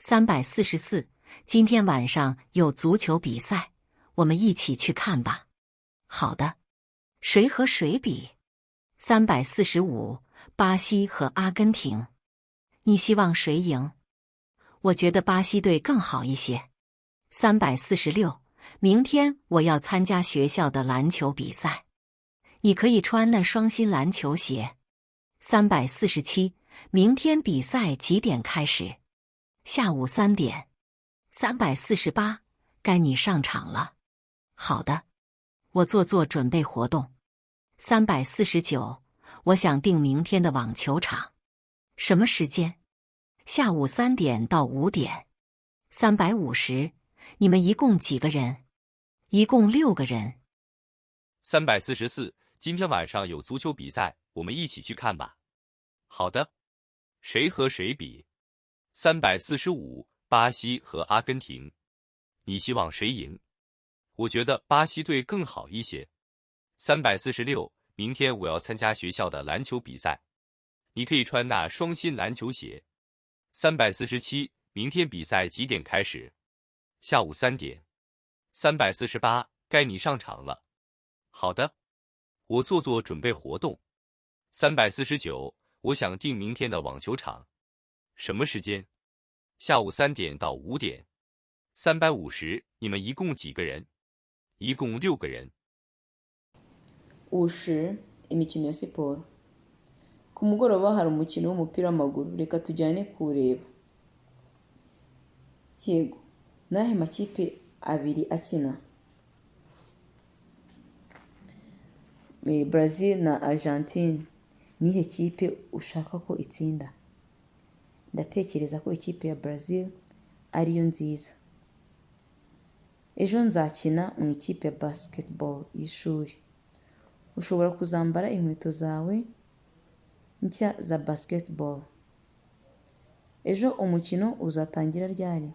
344，今天晚上有足球比赛，我们一起去看吧。好的。谁和谁比？345，巴西和阿根廷。你希望谁赢？我觉得巴西队更好一些。346，明天我要参加学校的篮球比赛，你可以穿那双新篮球鞋。347，明天比赛几点开始？下午3点。348，该你上场了。好的，我做准备活动。349，我想订明天的网球场。什么时间？下午3点到5点。350，你们一共几个人？一共6个人。344，今天晚上有足球比赛，我们一起去看吧。好的。谁和谁比？345，巴西和阿根廷。你希望谁赢？我觉得巴西队更好一些。346，明天我要参加学校的篮球比赛，你可以穿那双新篮球鞋。347，明天比赛几点开始？下午3点。348，该你上场了。好的，我做准备活动。349，我想订明天的网球场。什么时间？下午3点到5点。350，你们一共几个人？一共6个人。50 imikino ya siporo. Ku mugoroba hari umukino w'umupira w'amaguru, reka tujyane kuwureba. Yego, nahe makipe abiri akina? Brazil na Argentine. Nihe kipe ushaka ko itsinda? Ndatekereza ko ikipe ya Brazil ariyo nziza. Ejo nzakina mu ikipe ya basketball y'ishuri. Ushobora kuzambara inkweto zawe nshya za basketball. Ejo umukino uzatangira ryari?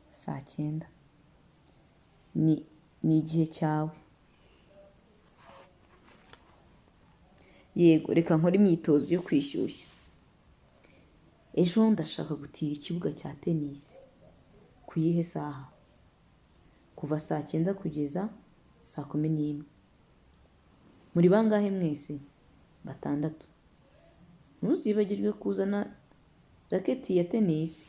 Saa 9. Ni igihe cyawe. Yego, reka nkore imyitozo yo kwishyushya. Ejo ndashaka gutira ikibuga cya tennis. Ku yihe saha? Kuva saa 9 kugeza saa 11. Muri bangahe mwese? 6. Ntuzibagirwe kuzana raketi ya tennis.